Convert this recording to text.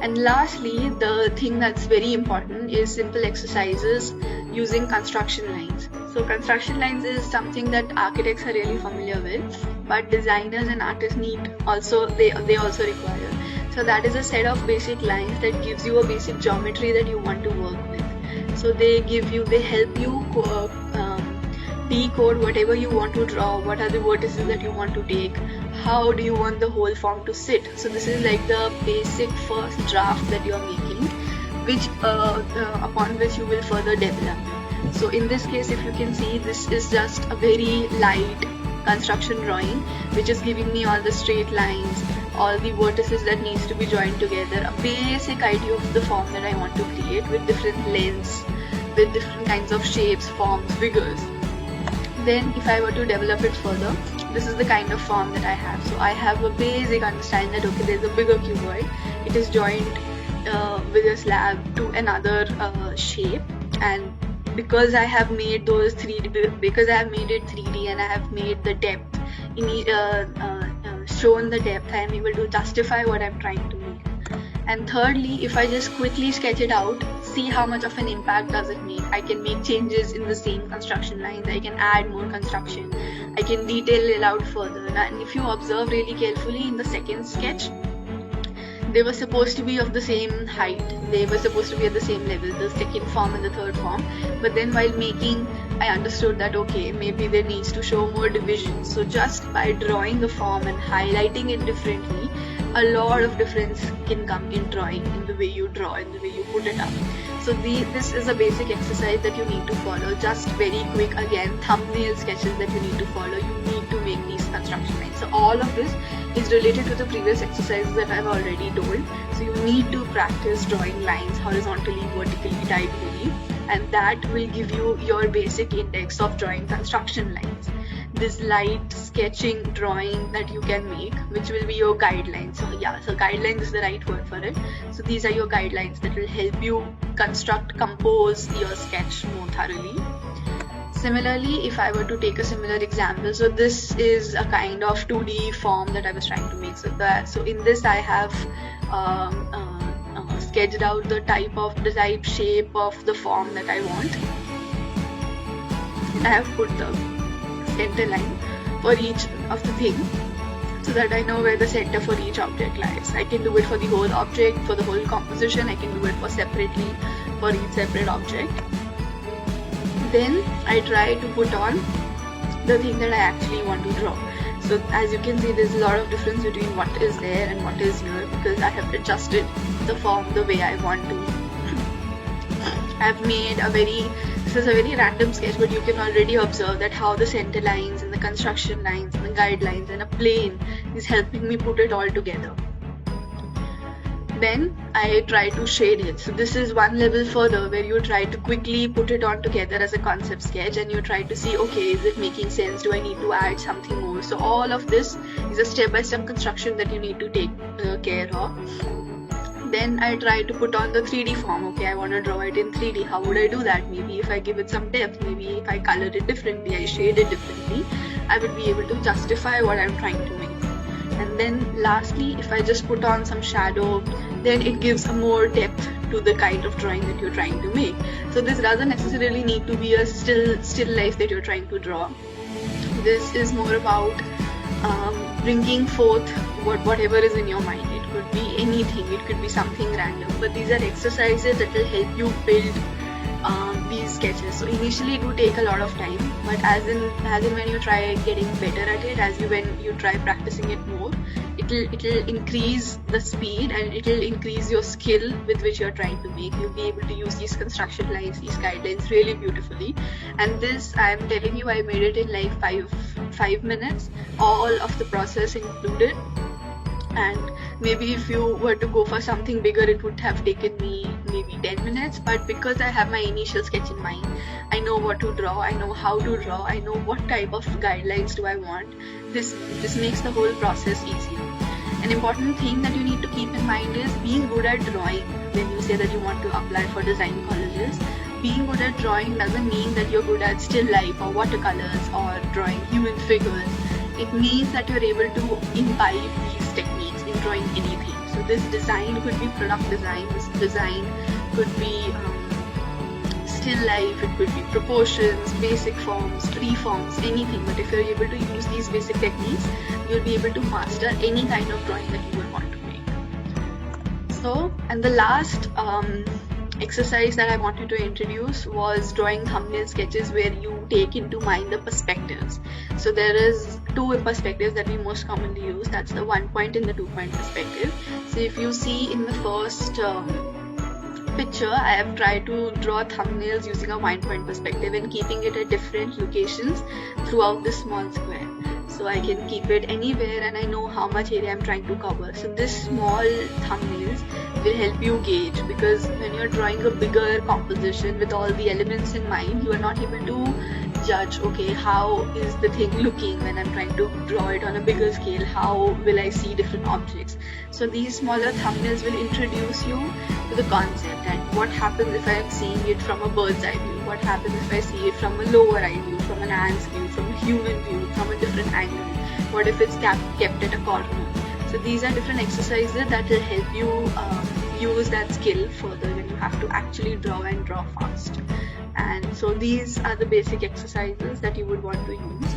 And lastly, the thing that's very important is simple exercises using construction lines. So construction lines is something that architects are really familiar with, but designers and artists they also require. So that is a set of basic lines that gives you a basic geometry that you want to work with. So they help you decode whatever you want to draw, what are the vertices that you want to take, how do you want the whole form to sit. So this is like the basic first draft that you are making, which upon which you will further develop. So in this case, if you can see, this is just a very light construction drawing which is giving me all the straight lines, all the vertices that needs to be joined together, a basic idea of the form that I want to create with different lengths, with different kinds of shapes, forms, figures. Then if I were to develop it further, this is the kind of form that I have. So I have a basic understanding that okay, there's a bigger cuboid, it is joined with a slab to another shape, and because I have made those 3D, because I have made it 3D and I have made the depth, shown the depth, I am able to justify what I'm trying to make. And thirdly, if I just quickly sketch it out, see how much of an impact does it make. I can make changes in the same construction lines, I can add more construction, I can detail it out further. And if you observe really carefully in the second sketch, they were supposed to be of the same height, they were supposed to be at the same level, the second form and the third form. But then while making, I understood that okay, maybe there needs to show more division. So just by drawing the form and highlighting it differently, a lot of difference can come in drawing, in the way you draw, in the way you put it up. So this is a basic exercise that you need to follow. Just very quick, again, thumbnail sketches that you need to follow. You need to make these construction lines. So all of this is related to the previous exercises that I've already told. So you need to practice drawing lines horizontally, vertically, diagonally, and that will give you your basic index of drawing construction lines. This light sketching drawing that you can make, which will be your guidelines. So yeah, so guidelines is the right word for it. So these are your guidelines that will help you compose your sketch more thoroughly. Similarly, if I were to take a similar example, so this is a kind of 2D form that I was trying to make. So in this I have sketched out the type shape of the form that I want. I have put the center line for each of the things so that I know where the center for each object lies. I can do it for the whole object, for the whole composition, I can do it separately for each separate object. Then I try to put on the thing that I actually want to draw. So as you can see, there's a lot of difference between what is there and what is here, because I have adjusted the form the way I want to. I've made this is a very random sketch, but you can already observe that how the center lines and the construction lines and the guidelines and a plane is helping me put it all together. Then I try to shade it. So this is one level further where you try to quickly put it on together as a concept sketch, and you try to see, okay, is it making sense? Do I need to add something more? So all of this is a step-by-step construction that you need to take care of. Then I try to put on the 3D form. Okay, I want to draw it in 3D. How would I do that? Maybe if I give it some depth, maybe if I color it differently, I shade it differently, I would be able to justify what I'm trying to make. And then lastly, if I just put on some shadow, then it gives a more depth to the kind of drawing that you're trying to make. So this doesn't necessarily need to be a still life that you're trying to draw. This is more about bringing forth whatever is in your mind. It could be anything, it could be something random, but these are exercises that will help you build these sketches. So initially it will take a lot of time, but as in when you try getting better at it, when you try practicing it more, it'll increase the speed and it'll increase your skill with which you're trying to make. You'll be able to use these construction lines, these guidelines really beautifully. And this, I'm telling you, I made it in like 5 minutes, all of the process included. And maybe if you were to go for something bigger, it would have taken me maybe 10 minutes, but because I have my initial sketch in mind, I know what to draw, I know how to draw, I know what type of guidelines do I want. This makes the whole process easier. An important thing that you need to keep in mind is being good at drawing. When you say that you want to apply for design colleges, being good at drawing doesn't mean that you're good at still life or watercolors or drawing human figures. It means that you're able to imbibe these techniques in drawing anything. So this design could be product design, this design could be still life, it could be proportions, basic forms, free forms, anything. But if you're able to use these basic techniques, you'll be able to master any kind of drawing that you would want to make. So, and the last exercise that I wanted to introduce was drawing thumbnail sketches where you take into mind the perspectives. So there is two perspectives that we most commonly use. That's the 1 point and the 2 point perspective. So if you see in the first picture, I have tried to draw thumbnails using a 1 point perspective and keeping it at different locations throughout this small square. So I can keep it anywhere and I know how much area I'm trying to cover. So this small thumbnails will help you gauge, because when you're drawing a bigger composition with all the elements in mind, you are not able to judge, okay, how is the thing looking when I'm trying to draw it on a bigger scale, how will I see different objects. So these smaller thumbnails will introduce you to the concept, and what happens if I am seeing it from a bird's eye view, what happens if I see it from a lower eye view, from an ant's view, from a human view, from a different angle, what if it's kept at a corner. So these are different exercises that will help you use that skill further when you have to actually draw and draw fast. And so these are the basic exercises that you would want to use.